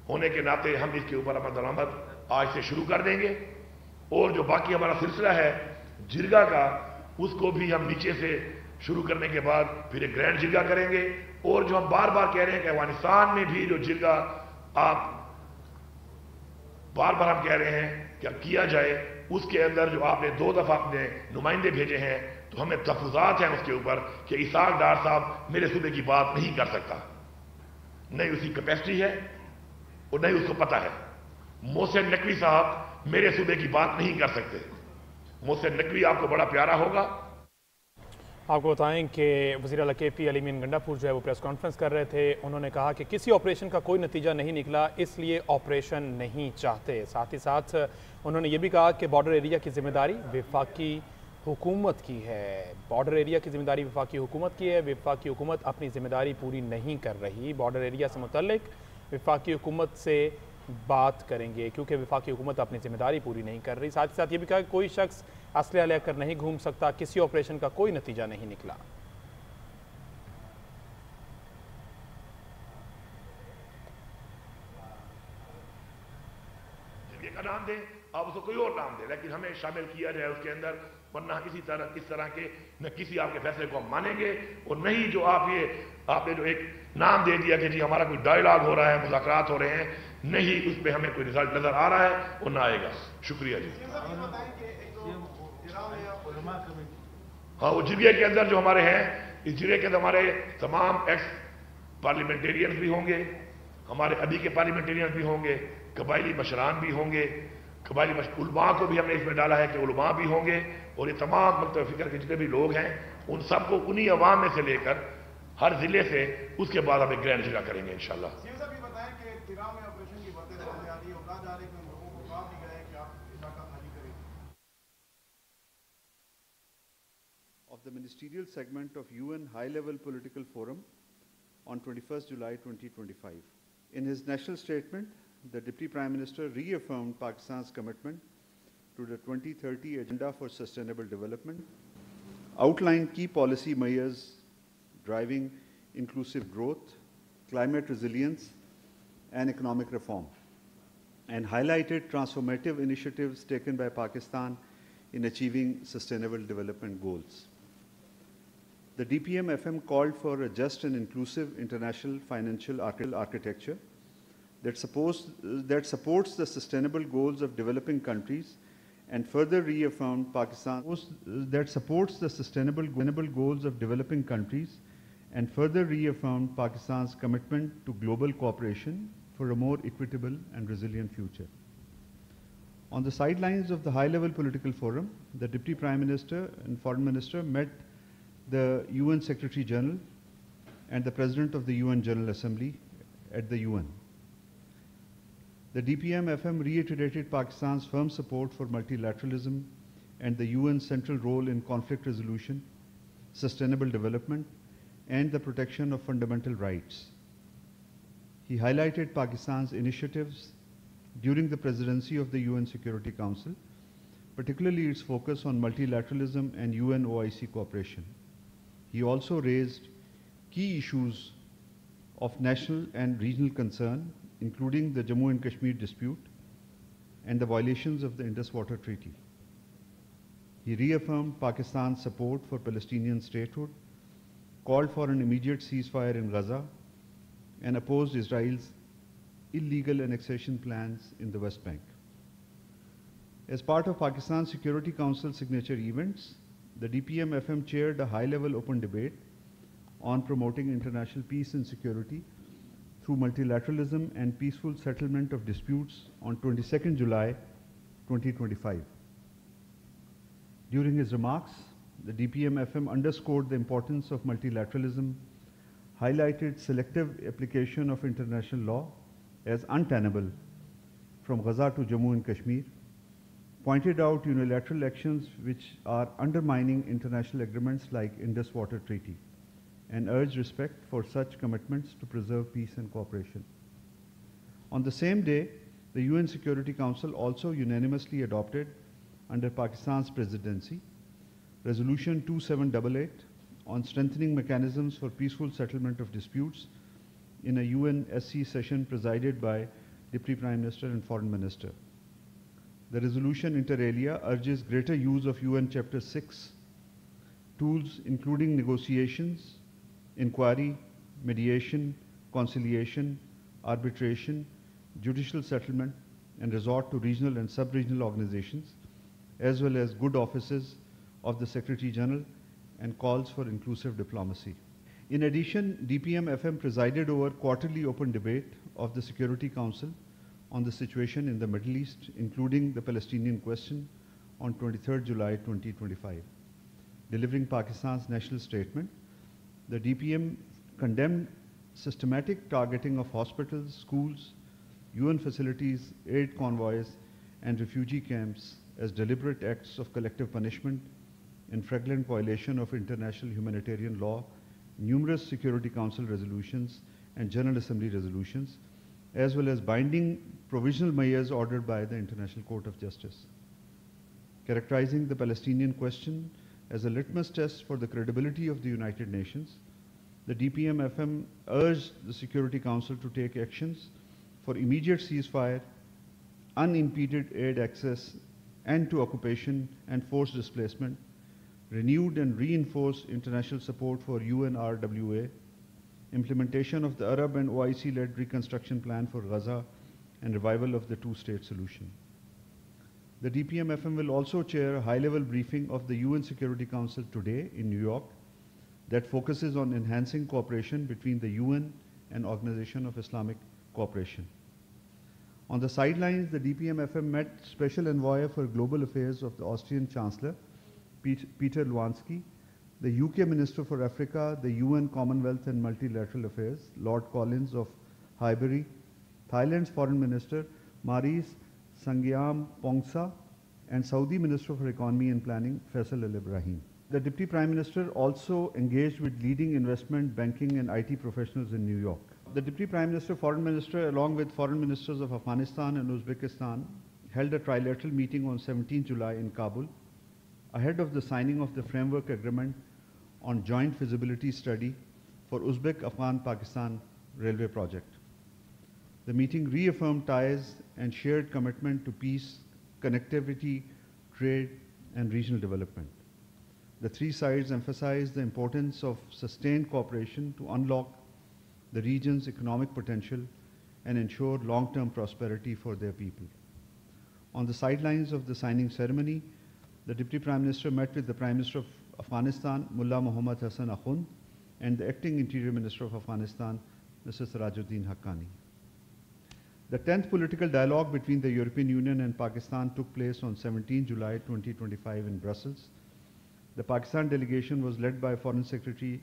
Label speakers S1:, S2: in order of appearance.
S1: होने के नाते हम इसके ऊपर अपना दरामद आज से शुरू कर देंगे। और जो बाकी हमारा सिलसिला है जिरगा का, उसको भी हम नीचे से शुरू करने के बाद फिर एक ग्रैंड जिरगा करेंगे। और जो हम बार बार कह रहे हैं कि अफगानिस्तान में भी जो जिरगा आप बार बार हम कह रहे हैं कि किया जाए, उसके अंदर जो आपने 2 दफा अपने नुमाइंदे भेजे हैं, तो हमें तहफुजात हैं उसके ऊपर कि इसाक डार साहब मेरे सूबे की बात नहीं कर सकता, नहीं उसकी कैपेसिटी है और नहीं उसको पता है। मोहसिन नकवी साहब मेरे सूबे की बात नहीं कर सकते। मोहसिन नकवी आपको बड़ा प्यारा होगा।
S2: आपको बताएं कि वज़ीर आला KP अमीन गंडापुर जो है वो प्रेस कॉन्फ्रेंस कर रहे थे। उन्होंने कहा कि किसी ऑपरेशन का कोई नतीजा नहीं निकला, इसलिए ऑपरेशन नहीं चाहते। साथ ही साथ उन्होंने ये भी कहा कि बॉर्डर एरिया की जिम्मेदारी वफाकी हुकूमत की है। बॉर्डर एरिया की जिम्मेदारी वफाकी हुकूमत की है। वफाकी हुकूमत अपनी जिम्मेदारी पूरी नहीं कर रही। बॉर्डर एरिया से मुतल्लिक वफाकी हुकूमत से बात करेंगे क्योंकि वफाकी हुकूमत अपनी जिम्मेदारी पूरी नहीं कर रही। साथ ही साथ ये भी कहा कि कोई शख्स असलहा लेकर नहीं घूम सकता, किसी ऑपरेशन का कोई नतीजा नहीं निकला।
S1: का नाम दे, आप उसको कोई और नाम दे, लेकिन हमें शामिल किया जाए उसके अंदर, वरना इस तरह के न किसी आपके फैसले को हम मानेंगे और नहीं जो आपने जो एक नाम दे दिया कि जी हमारा कोई डायलॉग हो रहा है, मुज़ाकरात हो रहे हैं, नहीं उस पर हमें कोई रिजल्ट नजर आ रहा है और ना आएगा। शुक्रिया जी। हाँ, वो जिरगे के अंदर जो हमारे हैं, इस जिरगे के अंदर हमारे तमाम एक्स पार्लियामेंटेरियंस भी होंगे, हमारे अभी के पार्लियामेंटेरियंस भी होंगे, कबायली मशरान भी होंगे, कबायली उलमा को भी हमने इसमें डाला है कि उलमा भी होंगे, और ये तमाम मकतब फिक्र के जितने भी लोग हैं उन सबको उन्हीं अवाम में से लेकर हर जिले से उसके बाद हम एक ग्रैंड जिला करेंगे इंशाल्लाह।
S3: Of the ministerial segment of UN High-Level Political Forum on 21st July 2025. In his national statement, the Deputy Prime Minister reaffirmed Pakistan's commitment to the 2030 Agenda for Sustainable Development, outlined key policy measures driving inclusive growth, climate resilience, and economic reform, and highlighted transformative initiatives taken by Pakistan in achieving sustainable development goals. The DPM-FM called for a just and inclusive international financial architecture that supports the sustainable goals of developing countries and further reaffirmed Pakistan's commitment to global cooperation for a more equitable and resilient future. On the sidelines of the high-level political forum, the Deputy Prime Minister and Foreign Minister met the UN Secretary General and the President of the UN General Assembly at the UN. The DPM-FM reiterated Pakistan's firm support for multilateralism and the UN's central role in conflict resolution, sustainable development, and the protection of fundamental rights. He highlighted Pakistan's initiatives during the presidency of the UN Security Council, particularly its focus on multilateralism and UN-OIC cooperation. He also raised key issues of national and regional concern, including the Jammu and Kashmir dispute and the violations of the Indus Water Treaty. He reaffirmed Pakistan's support for Palestinian statehood, called for an immediate ceasefire in Gaza, and opposed Israel's illegal annexation plans in the West Bank. As part of Pakistan's Security Council signature events, the DPM-FM chaired a high-level open debate on promoting international peace and security through multilateralism and peaceful settlement of disputes on 22nd July 2025. During his remarks, the DPM-FM underscored the importance of multilateralism, highlighted selective application of international law as untenable from Gaza to Jammu and Kashmir, pointed out unilateral actions which are undermining international agreements like Indus Water Treaty, and urged respect for such commitments to preserve peace and cooperation. On the same day, the UN Security Council also unanimously adopted, under Pakistan's presidency, Resolution 2788 on strengthening mechanisms for peaceful settlement of disputes in a UN SC session presided by Deputy Prime Minister and Foreign Minister. The resolution inter alia urges greater use of UN Chapter 6 tools including negotiations, inquiry, mediation, conciliation, arbitration, judicial settlement, and resort to regional and sub-regional organizations, as well as good offices of the Secretary General, and calls for inclusive diplomacy. In addition, DPM-FM presided over quarterly open debate of the Security Council on the situation in the Middle East, including the Palestinian question, on 23rd July 2025. Delivering Pakistan's national statement, the DPM condemned systematic targeting of hospitals, schools, UN facilities, aid convoys, and refugee camps as deliberate acts of collective punishment in flagrant violation of international humanitarian law, numerous Security Council resolutions and General Assembly resolutions, as well as binding provisional measures ordered by the International Court of Justice. Characterizing the Palestinian question as a litmus test for the credibility of the United Nations, the DPM-FM urged the Security Council to take actions for immediate ceasefire, unimpeded aid access, end to occupation and forced displacement, renewed and reinforced international support for UNRWA, implementation of the Arab and OIC-led reconstruction plan for Gaza, and revival of the two-state solution. The DPM-FM will also chair a high-level briefing of the UN Security Council today in New York that focuses on enhancing cooperation between the UN and Organization of Islamic Cooperation. On the sidelines, the DPM-FM met Special Envoy for Global Affairs of the Austrian Chancellor, Peter Luansky, the UK Minister for Africa, the UN Commonwealth and Multilateral Affairs, Lord Collins of Highbury, Thailand's Foreign Minister, Maris Sangiam Pongsa, and Saudi Minister for Economy and Planning, Faisal Al-Ibrahim. The Deputy Prime Minister also engaged with leading investment, banking, and IT professionals in New York. The Deputy Prime Minister, Foreign Minister, along with Foreign Ministers of Afghanistan and Uzbekistan, held a trilateral meeting on 17 July in Kabul, ahead of the signing of the framework agreement on joint feasibility study for Uzbek-Afghan-Pakistan railway project. The meeting reaffirmed ties and shared commitment to peace, connectivity, trade, and regional development. The three sides emphasized the importance of sustained cooperation to unlock the region's economic potential and ensure long-term prosperity for their people. On the sidelines of the signing ceremony, the Deputy Prime Minister met with the Prime Minister of Afghanistan, Mullah Muhammad Hassan Akhund, and the Acting Interior Minister of Afghanistan, Mr. Sirajuddin Haqqani. The 10th political dialogue between the European Union and Pakistan took place on 17 July 2025 in Brussels. The Pakistan delegation was led by Foreign Secretary